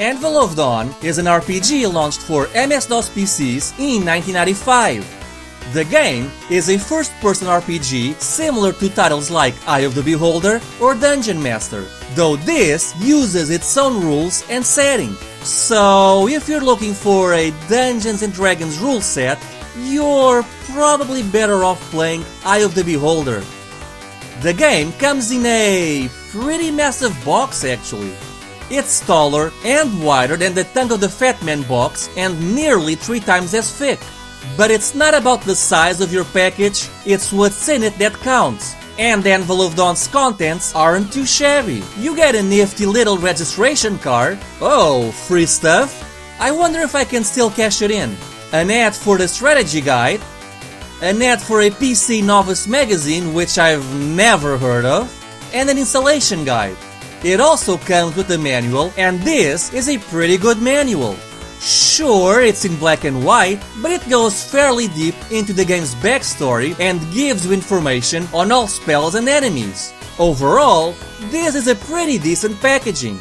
Anvil of Dawn is an RPG launched for MS-DOS PCs in 1995. The game is a first-person RPG similar to titles like Eye of the Beholder or Dungeon Master, though this uses its own rules and setting. So if you're looking for a Dungeons & Dragons rule set, you're probably better off playing Eye of the Beholder. The game comes in a pretty massive box actually. It's taller and wider than the Tongue of the Fat Man box and nearly 3 times as thick. But it's not about the size of your package, it's what's in it that counts. And Anvil of Dawn's contents aren't too shabby. You get a nifty little registration card. Oh, free stuff? I wonder if I can still cash it in. An ad for the strategy guide. An ad for a PC novice magazine which I've never heard of. And an installation guide. It also comes with a manual, and this is a pretty good manual. Sure, it's in black and white, but it goes fairly deep into the game's backstory and gives you information on all spells and enemies. Overall, this is a pretty decent packaging.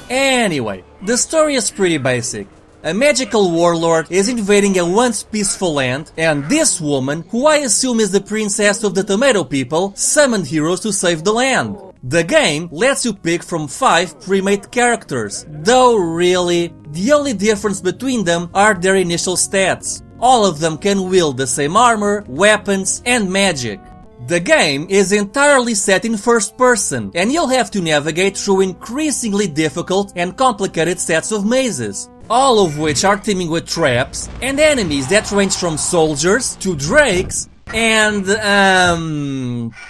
Anyway, the story is pretty basic. A magical warlord is invading a once peaceful land, and this woman, who I assume is the princess of the tomato people, summoned heroes to save the land. The game lets you pick from 5 pre-made characters, though really, the only difference between them are their initial stats. All of them can wield the same armor, weapons, and magic. The game is entirely set in first person, and you'll have to navigate through increasingly difficult and complicated sets of mazes, all of which are teeming with traps and enemies that range from soldiers to drakes and,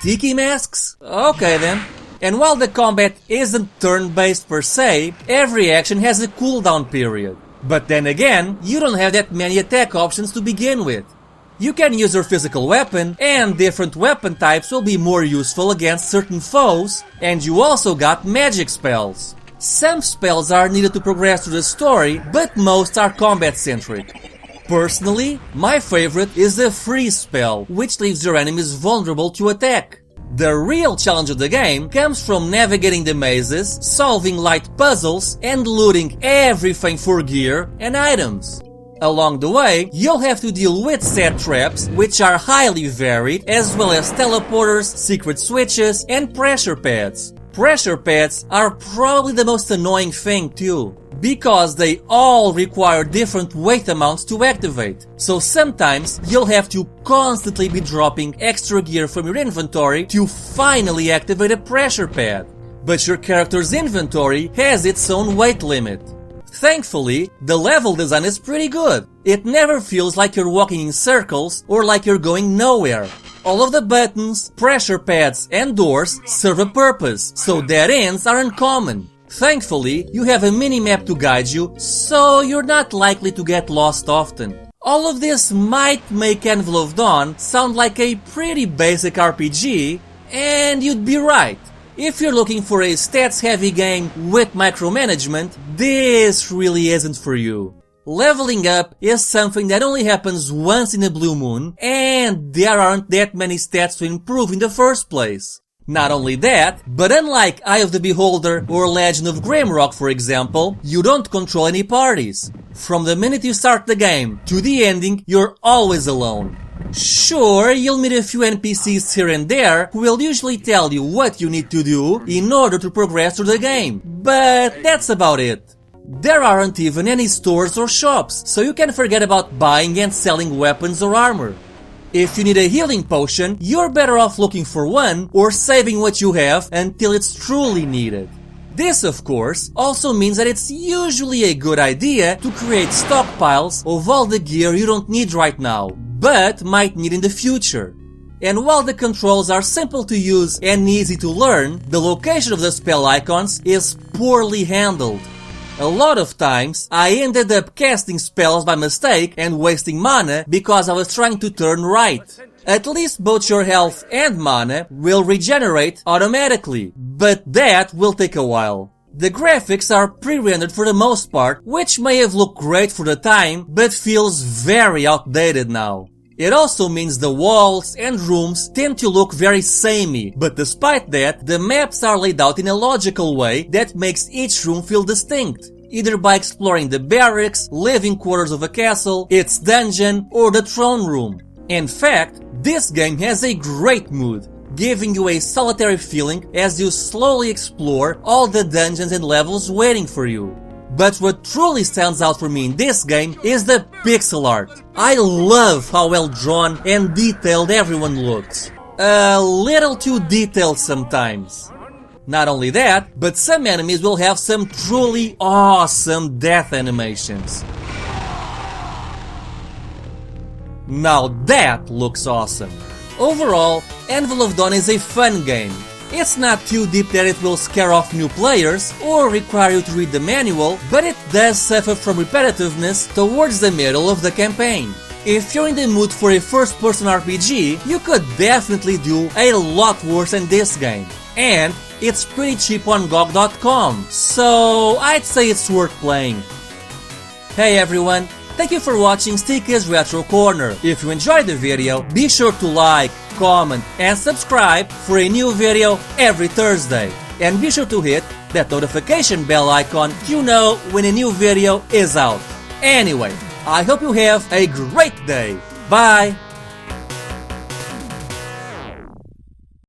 tiki masks? Okay then. And while the combat isn't turn-based per se, every action has a cooldown period. But then again, you don't have that many attack options to begin with. You can use your physical weapon, and different weapon types will be more useful against certain foes, and you also got magic spells. Some spells are needed to progress through the story, but most are combat-centric. Personally, my favorite is the freeze spell, which leaves your enemies vulnerable to attack. The real challenge of the game comes from navigating the mazes, solving light puzzles, and looting everything for gear and items. Along the way, you'll have to deal with set traps, which are highly varied, as well as teleporters, secret switches, and pressure pads. Pressure pads are probably the most annoying thing too, because they all require different weight amounts to activate, so sometimes you'll have to constantly be dropping extra gear from your inventory to finally activate a pressure pad. But your character's inventory has its own weight limit. Thankfully, the level design is pretty good. It never feels like you're walking in circles or like you're going nowhere. All of the buttons, pressure pads, and doors serve a purpose, so dead ends are uncommon. Thankfully, you have a mini-map to guide you, so you're not likely to get lost often. All of this might make Anvil of Dawn sound like a pretty basic RPG, and you'd be right. If you're looking for a stats-heavy game with micromanagement, this really isn't for you. Leveling up is something that only happens once in a blue moon, and there aren't that many stats to improve in the first place. Not only that, but unlike Eye of the Beholder or Legend of Grimrock for example, you don't control any parties. From the minute you start the game to the ending, you're always alone. Sure, you'll meet a few NPCs here and there who will usually tell you what you need to do in order to progress through the game, but that's about it. There aren't even any stores or shops, so you can forget about buying and selling weapons or armor. If you need a healing potion, you're better off looking for one or saving what you have until it's truly needed. This, of course, also means that it's usually a good idea to create stockpiles of all the gear you don't need right now, but might need in the future. And while the controls are simple to use and easy to learn, the location of the spell icons is poorly handled. A lot of times, I ended up casting spells by mistake and wasting mana because I was trying to turn right. At least both your health and mana will regenerate automatically, but that will take a while. The graphics are pre-rendered for the most part, which may have looked great for the time, but feels very outdated now. It also means the walls and rooms tend to look very samey, but despite that, the maps are laid out in a logical way that makes each room feel distinct. either by exploring the barracks, living quarters of a castle, its dungeon, or the throne room. In fact, this game has a great mood, giving you a solitary feeling as you slowly explore all the dungeons and levels waiting for you. But what truly stands out for me in this game is the pixel art. I love how well drawn and detailed everyone looks. A little too detailed sometimes. Not only that, but some enemies will have some truly awesome death animations. Now that looks awesome. Overall, Anvil of Dawn is a fun game. It's not too deep that it will scare off new players or require you to read the manual, but it does suffer from repetitiveness towards the middle of the campaign. If you're in the mood for a first-person RPG, you could definitely do a lot worse than this game. And it's pretty cheap on GOG.com, so I'd say it's worth playing. Hey everyone, thank you for watching St1ka's Retro Corner. If you enjoyed the video, be sure to like, comment and subscribe for a new video every Thursday. And be sure to hit that notification bell icon to know when a new video is out. Anyway, I hope you have a great day. Bye!